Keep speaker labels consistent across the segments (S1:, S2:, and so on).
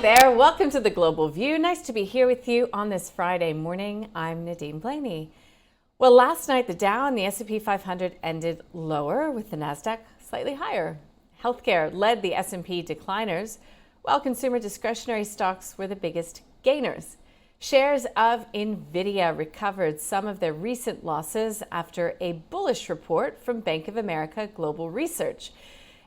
S1: there, welcome to the Global View. Nice to be here with you on this Friday morning. I'm Nadine Blaney. Well, last night the Dow and the S&P 500 ended lower, with the Nasdaq slightly higher. Healthcare led the S&P decliners, while consumer discretionary stocks were the biggest gainers. Shares of Nvidia recovered some of their recent losses after a bullish report from Bank of America Global Research.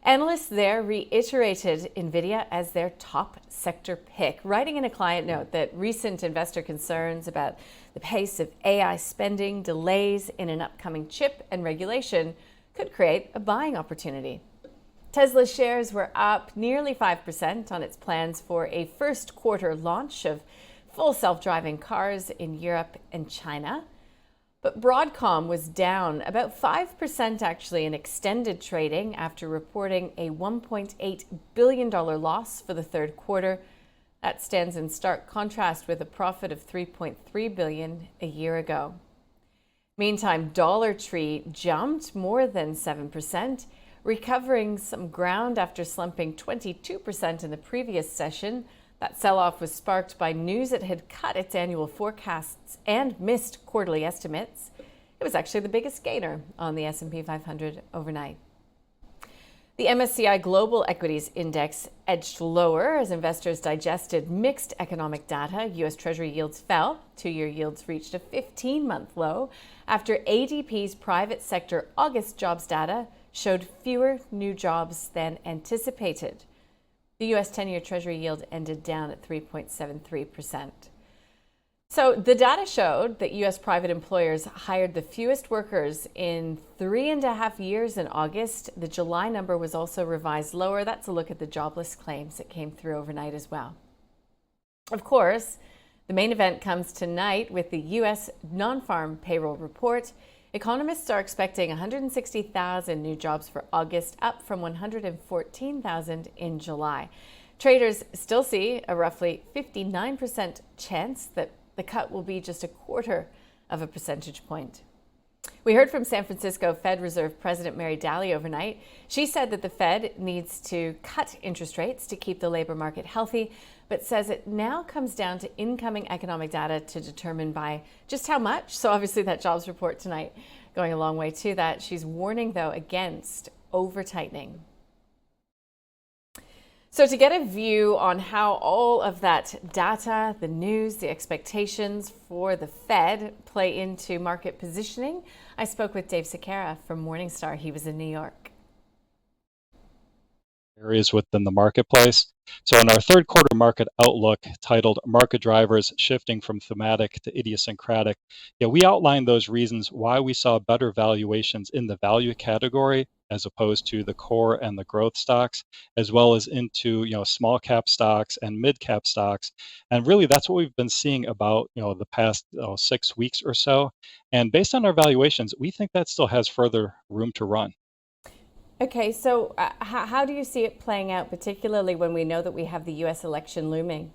S1: Analysts there reiterated Nvidia as their top sector pick, writing in a client note that recent investor concerns about the pace of AI spending, delays in an upcoming chip, and regulation could create a buying opportunity. Tesla shares were up nearly 5% on its plans for a first quarter launch of full self-driving cars in Europe and China. But Broadcom was down about 5% actually in extended trading after reporting a $1.8 billion loss for the third quarter. That stands in stark contrast with a profit of $3.3 billion a year ago. Meantime, Dollar Tree jumped more than 7%, recovering some ground after slumping 22% in the previous session. That sell-off was sparked by news it had cut its annual forecasts and missed quarterly estimates. It was actually the biggest gainer on the S&P 500 overnight. The MSCI Global Equities Index edged lower as investors digested mixed economic data. U.S. Treasury yields fell. Two-year yields reached a 15-month low after ADP's private sector August jobs data showed fewer new jobs than anticipated. The U.S. 10-year Treasury yield ended down at 3.73%. So the data showed that U.S. private employers hired the fewest workers in 3.5 years in August. The July number was also revised lower. That's a look at the jobless claims that came through overnight as well. Of course, the main event comes tonight with the U.S. non-farm payroll report. Economists are expecting 160,000 new jobs for August, up from 114,000 in July. Traders still see a roughly 59% chance that the cut will be just 1/4 of a percentage point. We heard from San Francisco Fed Reserve President Mary Daly overnight. She said that the Fed needs to cut interest rates to keep the labor market healthy, but says it now comes down to incoming economic data to determine by just how much. So obviously that jobs report tonight going a long way to that. She's warning, though, against over-tightening. So to get a view on how all of that data, the news, the expectations for the Fed play into market positioning, I spoke with Dave Sekera from Morningstar. He was in New York.
S2: Areas within the marketplace. So in our third quarter market outlook titled Market Drivers Shifting from Thematic to Idiosyncratic, we outlined those reasons why we saw better valuations in the value category as opposed to the core and the growth stocks, as well as into small cap stocks and mid cap stocks. And really that's what we've been seeing about the past 6 weeks or so. And based on our valuations, we think that still has further room to run.
S1: Okay, so how do you see it playing out, particularly when we know that we have the U.S. election looming?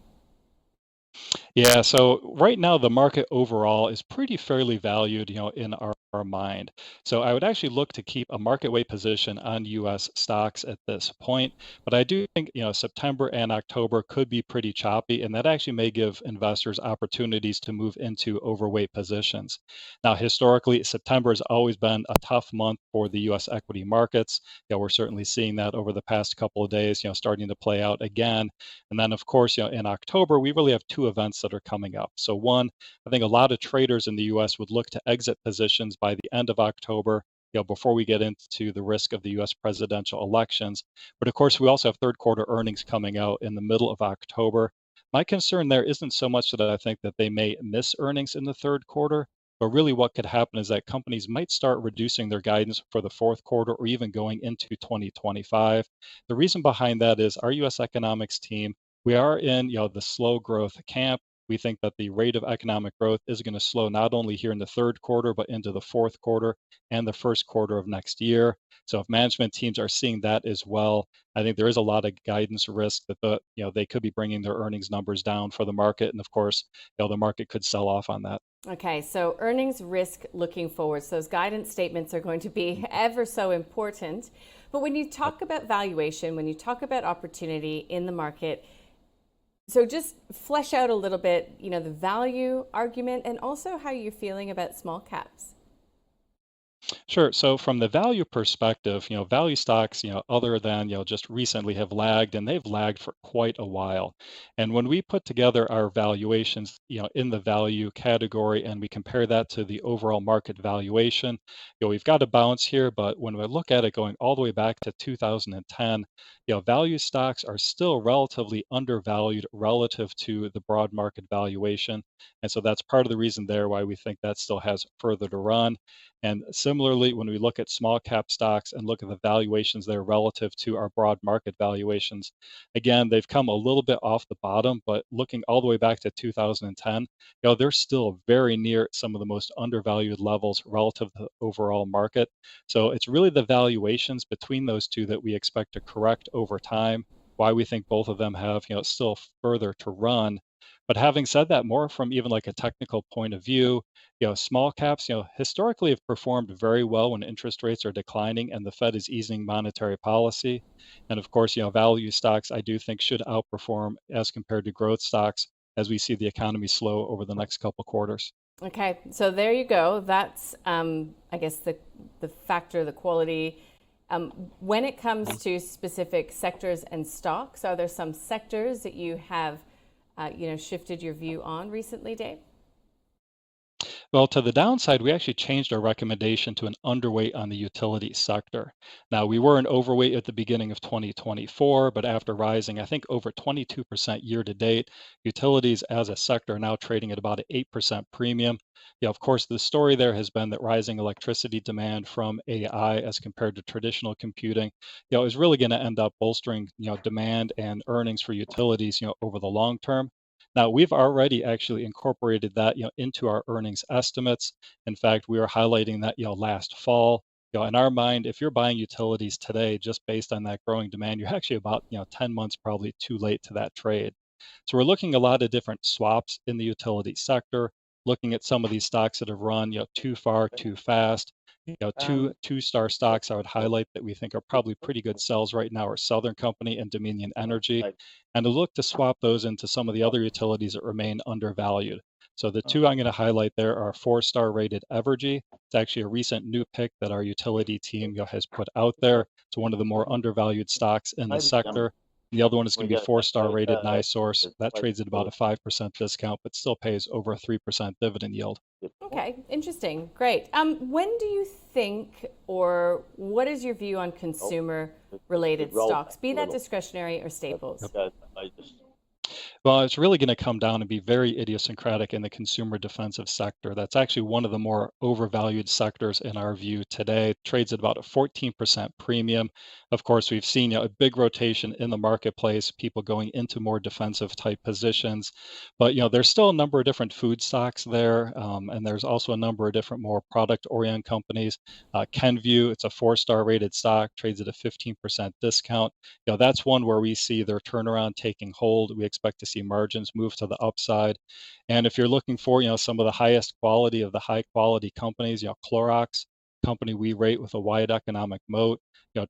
S2: Yeah, so right now the market overall is pretty fairly valued, in our mind. So I would actually look to keep a market weight position on U.S. stocks at this point. But I do think, September and October could be pretty choppy, and that actually may give investors opportunities to move into overweight positions. Now, historically, September has always been a tough month for the U.S. equity markets. We're certainly seeing that over the past couple of days, starting to play out again. And then, of course, in October, we really have two events that are coming up. So one, I think a lot of traders in the U.S. would look to exit positions by the end of October, before we get into the risk of the U.S. presidential elections. But of course, we also have third quarter earnings coming out in the middle of October. My concern there isn't so much that I think that they may miss earnings in the third quarter, but really what could happen is that companies might start reducing their guidance for the fourth quarter or even going into 2025. The reason behind that is our U.S. economics team, we are in the slow growth camp. We think that the rate of economic growth is going to slow not only here in the third quarter, but into the fourth quarter and the first quarter of next year. So if management teams are seeing that as well, I think there is a lot of guidance risk that they could be bringing their earnings numbers down for the market. And of course, the market could sell off on that.
S1: Okay, so earnings risk looking forward. So those guidance statements are going to be ever so important. But when you talk about valuation, when you talk about opportunity in the market, So just flesh out a little bit, the value argument and also how you're feeling about small caps.
S2: Sure. So from the value perspective, value stocks, other than, just recently have lagged and they've lagged for quite a while. And when we put together our valuations, in the value category and we compare that to the overall market valuation, we've got a bounce here, but when we look at it going all the way back to 2010, value stocks are still relatively undervalued relative to the broad market valuation. And so that's part of the reason there why we think that still has further to run. And similarly, when we look at small cap stocks and look at the valuations there relative to our broad market valuations, again, they've come a little bit off the bottom, but looking all the way back to 2010, they're still very near some of the most undervalued levels relative to the overall market. So it's really the valuations between those two that we expect to correct over time, why we think both of them have, still further to run. But having said that, more from even like a technical point of view, small caps, historically have performed very well when interest rates are declining and the Fed is easing monetary policy. And of course, value stocks I do think should outperform as compared to growth stocks as we see the economy slow over the next couple quarters.
S1: Okay, so there you go. That's, I guess, the factor, the quality. When it comes to specific sectors and stocks, are there some sectors that you have, shifted your view on recently, Dave?
S2: Well, to the downside, we actually changed our recommendation to an underweight on the utility sector. Now, we were an overweight at the beginning of 2024, but after rising, I think over 22% year to date, utilities as a sector are now trading at about an 8% premium. Of course, the story there has been that rising electricity demand from AI as compared to traditional computing, is really going to end up bolstering, demand and earnings for utilities, over the long term. Now, we've already actually incorporated that, into our earnings estimates. In fact, we were highlighting that, last fall. In our mind, if you're buying utilities today just based on that growing demand, you're actually about, 10 months probably too late to that trade. So we're looking at a lot of different swaps in the utility sector, looking at some of these stocks that have run, too far, too fast. Two-star stocks I would highlight that we think are probably pretty good sells right now are Southern Company and Dominion Energy, and to look to swap those into some of the other utilities that remain undervalued. So the two I'm going to highlight there are four-star rated Evergy. It's actually a recent new pick that our utility team has put out there. It's one of the more undervalued stocks in the sector. The other one is going to be four-star rated NiSource. That trades at about a 5% discount, but still pays over a 3% dividend yield.
S1: Okay, interesting. Great. When do you think, or what is your view on consumer related stocks, be that discretionary or staples?
S2: Well, it's really going to come down and be very idiosyncratic in the consumer defensive sector. That's actually one of the more overvalued sectors in our view today. Trades at about a 14% premium. Of course, we've seen a big rotation in the marketplace, people going into more defensive type positions. But there's still a number of different food stocks there, and there's also a number of different more product-oriented companies. Kenvue, it's a four-star rated stock, trades at a 15% discount. That's one where we see their turnaround taking hold. We expect to see margins move to the upside. And if you're looking for, some of the highest quality of the high quality companies, Clorox, company we rate with a wide economic moat,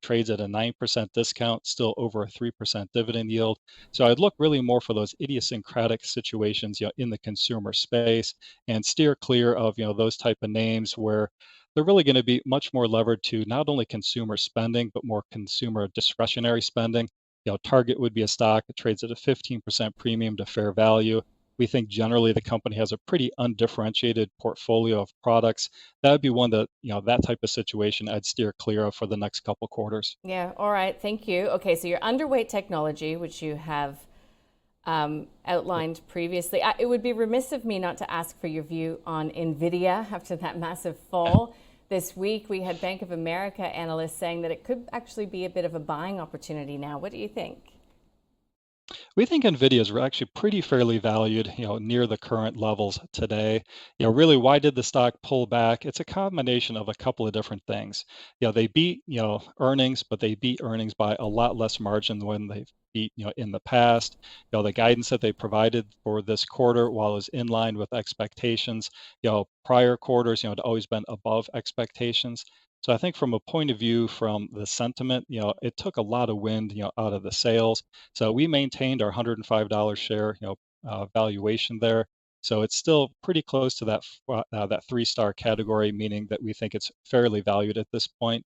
S2: trades at a 9% discount, still over a 3% dividend yield. So I'd look really more for those idiosyncratic situations, in the consumer space and steer clear of, those type of names where they're really going to be much more levered to not only consumer spending, but more consumer discretionary spending. Target would be a stock that trades at a 15% premium to fair value. We think generally the company has a pretty undifferentiated portfolio of products. That would be one that, that type of situation I'd steer clear of for the next couple quarters.
S1: Yeah, all right, thank you. Okay, so you're underweight technology, which you have outlined previously. It would be remiss of me not to ask for your view on NVIDIA after that massive fall. This week, we had Bank of America analysts saying that it could actually be a bit of a buying opportunity now. What do you think?
S2: We think NVIDIA is actually pretty fairly valued, near the current levels today. Really, why did the stock pull back? It's a combination of a couple of different things. They beat, earnings, but they beat earnings by a lot less margin than when they've beat, in the past. The guidance that they provided for this quarter, while it was in line with expectations, prior quarters, had always been above expectations. So I think from a point of view from the sentiment, it took a lot of wind, out of the sails. So we maintained our $105 share, valuation there. So it's still pretty close to that three-star category, meaning that we think it's fairly valued at this point.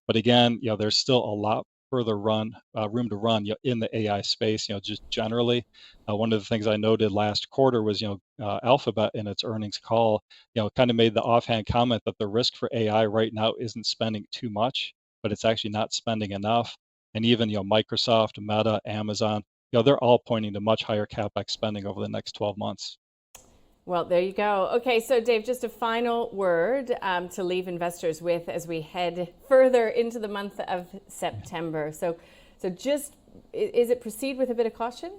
S2: But again, there's still a lot further room to run, in the AI space, just generally. One of the things I noted last quarter was, Alphabet in its earnings call, kind of made the offhand comment that the risk for AI right now isn't spending too much, but it's actually not spending enough. And even, Microsoft, Meta, Amazon, they're all pointing to much higher CapEx spending over the next 12 months.
S1: Well, there you go. Okay, so Dave, just a final word to leave investors with as we head further into the month of September. So just is it proceed with a bit of caution?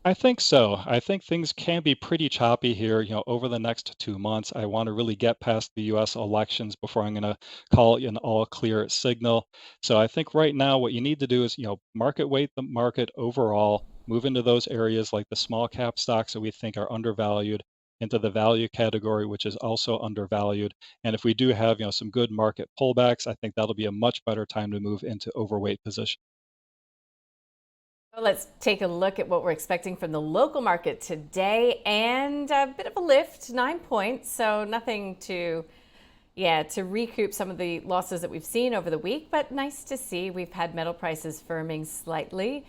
S2: I think so. I think things can be pretty choppy here, over the next 2 months. I want to really get past the US elections before I'm going to call an all clear signal. So I think right now what you need to do is, market weight the market overall, move into those areas like the small cap stocks that we think are undervalued, into the value category, which is also undervalued. And if we do have, some good market pullbacks, I think that'll be a much better time to move into overweight positions.
S1: Well, let's take a look at what we're expecting from the local market today, and a bit of a lift, 9 points. So nothing to recoup some of the losses that we've seen over the week, but nice to see. We've had metal prices firming slightly,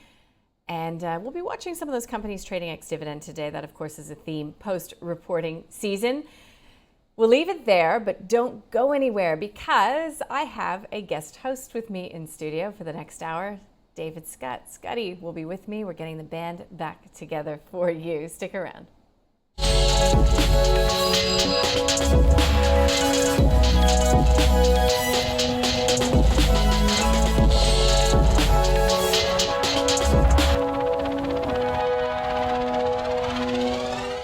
S1: and we'll be watching some of those companies trading ex-dividend today. That, of course, is a theme post-reporting season. We'll leave it there, but don't go anywhere because I have a guest host with me in studio for the next hour. David Scott. Scotty will be with me. We're getting the band back together for you. Stick around.